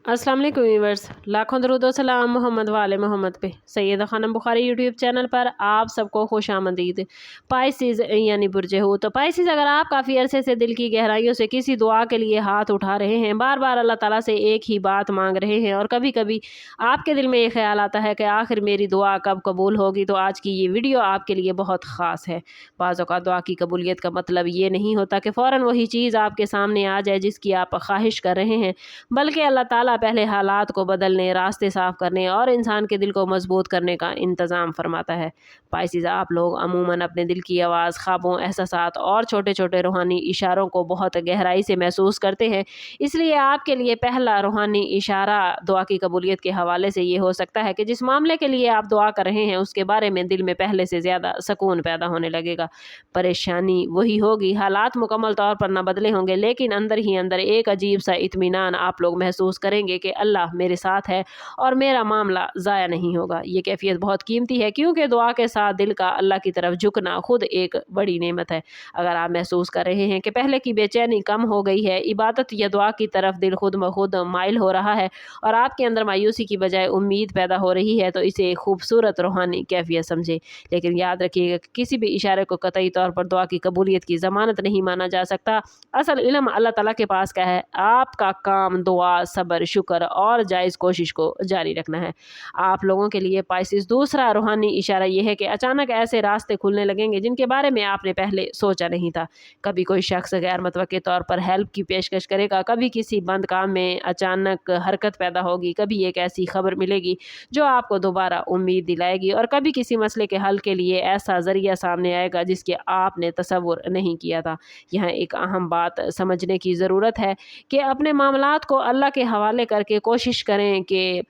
अस्सलाम वालेकुम व्यूअर्स, लाखों दरूद व सलाम मोहम्मद वाले मोहम्मद पे। सैयदा खानम बुखारी यूट्यूब चैनल पर आप सबको खुश आमदीद। पाइसिस यानी बुर्जे हो तो पाइसिस, अगर आप काफ़ी अरसे से दिल की गहराइयों से किसी दुआ के लिए हाथ उठा रहे हैं, बार बार अल्लाह ताला से एक ही बात मांग रहे हैं और कभी कभी आपके दिल में ये ख्याल आता है कि आखिर मेरी दुआ कब कबूल होगी, तो आज की ये वीडियो आपके लिए बहुत ख़ास है। बाज़ औक़ात दुआ की कबूलियत का मतलब ये नहीं होता कि फ़ौरन वही चीज़ आपके सामने आ जाए जिसकी आप ख्वाहिश कर रहे हैं, बल्कि अल्लाह ताला पहले हालात को बदलने, रास्ते साफ करने और इंसान के दिल को मजबूत करने का इंतज़ाम फरमाता है। पाइसिस, आप लोग अमूमन अपने दिल की आवाज़, ख्वाबों, एहसासात और छोटे छोटे रूहानी इशारों को बहुत गहराई से महसूस करते हैं। इसलिए आपके लिए पहला रूहानी इशारा दुआ की कबूलियत के हवाले से ये हो सकता है कि जिस मामले के लिए आप दुआ कर रहे हैं उसके बारे में दिल में पहले से ज़्यादा सुकून पैदा होने लगेगा। परेशानी वही होगी, हालात मुकम्मल तौर पर न बदले होंगे, लेकिन अंदर ही अंदर एक अजीब सा इत्मीनान आप लोग महसूस करेंगे कि अल्लाह मेरे साथ है और मेरा मामला ज़ाया नहीं होगा। ये कैफियत बहुत कीमती है, क्योंकि दुआ के साथ दिल का अल्लाह की तरफ झुकना खुद एक बड़ी नेमत है। अगर आप महसूस कर रहे हैं कि पहले की बेचैनी कम हो गई है, इबादत या दुआ की तरफ दिल खुद ब खुद माइल हो रहा है और आपके अंदर मायूसी की बजाय उम्मीद पैदा हो रही है, तो इसे एक खूबसूरत रूहानी कैफियत समझे। लेकिन याद रखिएगा कि किसी भी इशारे को कतई तौर पर दुआ की कबूलियत की ज़मानत नहीं माना जा सकता। असल इल्म अल्लाह ताला के पास का है। आपका काम दुआ, सब्र, शुक्र और जायज़ कोशिश को जारी रखना है। आप लोगों के लिए पाइसिस, दूसरा रूहानी इशारा यह है कि अचानक ऐसे रास्ते खुलने लगेंगे जिनके बारे में आपने पहले सोचा नहीं था। कभी कोई शख्स गैर मुतवक्के तौर पर हेल्प की पेशकश करेगा, कभी किसी बंद काम में अचानक हरकत पैदा होगी, कभी एक ऐसी खबर मिलेगी जो आपको दोबारा उम्मीद दिलाएगी और कभी किसी मसले के हल के लिए ऐसा ज़रिया सामने आएगा जिसके आपने तसव्वुर नहीं किया था। यहाँ एक अहम बात समझने की ज़रूरत है कि अपने मामलात को अल्लाह के हवाले करके कोशिश करें कि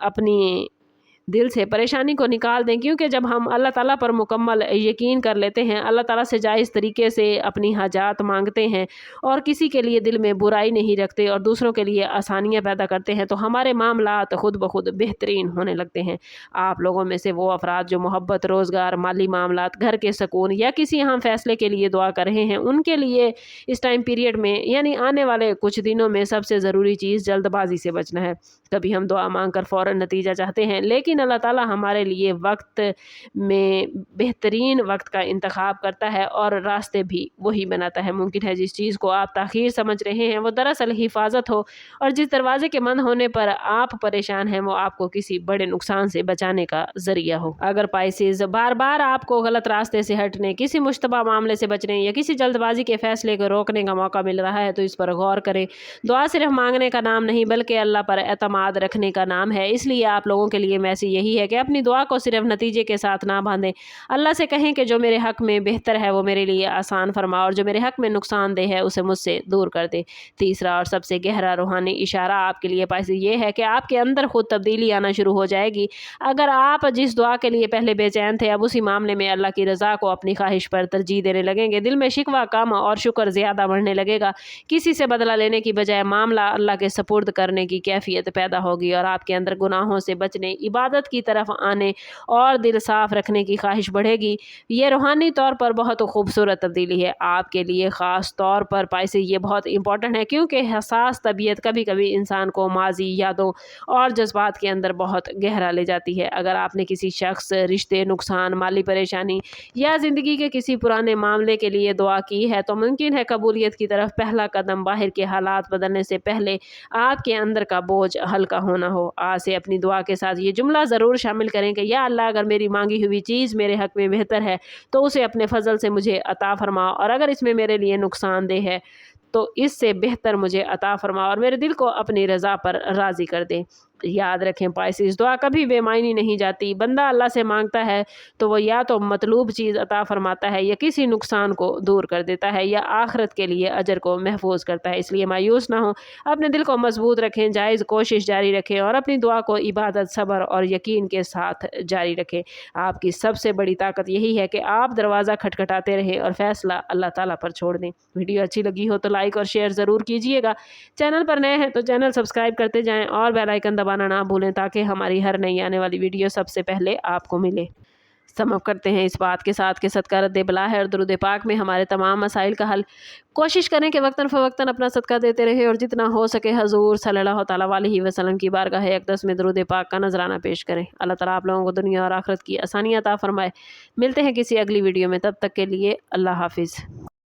अपनी दिल से परेशानी को निकाल दें, क्योंकि जब हम अल्लाह ताला पर मुकम्मल यकीन कर लेते हैं, अल्लाह ताला से जायज़ तरीके से अपनी हाजात मांगते हैं और किसी के लिए दिल में बुराई नहीं रखते और दूसरों के लिए आसानियाँ पैदा करते हैं, तो हमारे मामलात खुद ब खुद बेहतरीन होने लगते हैं। आप लोगों में से वो अफराद जो मोहब्बत, रोज़गार, माली मामलात, घर के सुकून या किसी अहम फैसले के लिए दुआ कर रहे हैं, उनके लिए इस टाइम पीरियड में यानी आने वाले कुछ दिनों में सबसे ज़रूरी चीज़ जल्दबाजी से बचना है। कभी हम दुआ मांग कर फ़ौरन नतीजा चाहते हैं, लेकिन अल्लाह ताला हमारे लिए वक्त में बेहतरीन वक्त का इंतखाब करता है और रास्ते भी वही बनाता है। मुमकिन है जिस चीज़ को आप ताख़ीर समझ रहे हैं वो दरअसल हिफाजत हो, और जिस दरवाजे के बंद होने पर आप परेशान हैं वो आपको किसी बड़े नुकसान से बचाने का ज़रिया हो। अगर पाइसिस, बार बार आपको गलत रास्ते से हटने, किसी मुश्तबा मामले से बचने या किसी जल्दबाजी के फ़ैसले को रोकने का मौका मिल रहा है, तो इस पर गौर करें। दुआ सिर्फ मांगने का नाम नहीं, बल्कि अल्लाह पर एतमाद रखने का नाम है। इसलिए आप लोगों के लिए मैसेज यही है कि अपनी दुआ को सिर्फ नतीजे के साथ ना बांधें। अल्लाह से कहें कि जो मेरे हक में बेहतर है वो मेरे लिए आसान फरमा, और जो मेरे हक में नुकसानदेह है उसे मुझसे दूर कर दे। तीसरा और सबसे गहरा रूहानी इशारा आपके लिए पाइसिस ये है कि आपके अंदर खुद तब्दीली आना शुरू हो जाएगी। अगर आप जिस दुआ के लिए पहले बेचैन थे, अब उसी मामले में अल्लाह की रज़ा को अपनी ख्वाहिश पर तरजीह देने लगेंगे। दिल में शिकवा कम और शुक्र ज़्यादा बढ़ने लगेगा। किसी से बदला लेने की बजाय मामला अल्लाह के सपुर्द करने की कैफियत पैदा होगी और आपके अंदर गुनाहों से बचने, इबादत की तरफ आने और दिल साफ रखने की ख्वाहिश बढ़ेगी। ये रूहानी तौर पर बहुत खूबसूरत तब्दीली है आपके लिए। ख़ास तौर पर पाइसिस, ये बहुत इंपॉर्टेंट है, क्योंकि हसास तबीयत कभी कभी इंसान को माजी यादों और जज्बात के अंदर बहुत गहरा ले जाती है। अगर आपने किसी शख्स, रिश्ते, नुकसान, माली परेशानी या ज़िंदगी के किसी पुराने मामले के लिए दुआ की है, तो मुमकिन है कबूलियत की तरफ पहला कदम बाहर के हालात बदलने से पहले आपके अंदर का बोझ हल्का होना हो। आज से अपनी दुआ के साथ ये जुमला ज़रूर शामिल करें कि या अल्लाह, अगर मेरी मांगी हुई चीज़ मेरे हक में बेहतर है तो उसे अपने फजल से मुझे अता फरमा, और अगर इसमें मेरे लिए नुकसानदेह है तो इससे बेहतर मुझे अता फरमा और मेरे दिल को अपनी रज़ा पर राज़ी कर दे। याद रखें पाइसिस, दुआ कभी बेमायनी नहीं जाती। बंदा अल्लाह से मांगता है तो वो या तो मतलूब चीज़ अता फरमाता है, या किसी नुकसान को दूर कर देता है, या आखिरत के लिए अजर को महफूज करता है। इसलिए मायूस ना हो, अपने दिल को मजबूत रखें, जायज़ कोशिश जारी रखें और अपनी दुआ को इबादत, सब्र और यकीन के साथ जारी रखें। आपकी सबसे बड़ी ताकत यही है कि आप दरवाज़ा खटखटाते रहें और फैसला अल्लाह ताला पर छोड़ दें। वीडियो अच्छी लगी हो तो लाइक और शेयर ज़रूर कीजिएगा। चैनल पर नए हैं तो चैनल सब्सक्राइब करते जाएँ और बेल आइकन दबाना ना भूलें, ताकि हमारी हर नई आने वाली वीडियो सबसे पहले आपको मिले। سم اپ کرتے ہیں اس بات کے ساتھ کہ صدقہ رد بلا ہے اور درود پاک میں ہمارے تمام مسائل کا حل۔ کوشش کریں کہ وقتاً فوقتاً اپنا صدقہ دیتے رہے اور جتنا ہو سکے حضور صلی اللہ تعالیٰ علیہ وسلم کی بارگاہ اقدس میں درود پاک کا نذرانہ پیش کریں۔ اللہ تعالیٰ آپ لوگوں کو دنیا اور آخرت کی آسانیاں عطا فرمائے۔ ملتے ہیں کسی اگلی ویڈیو میں، تب تک کے لیے اللہ حافظ۔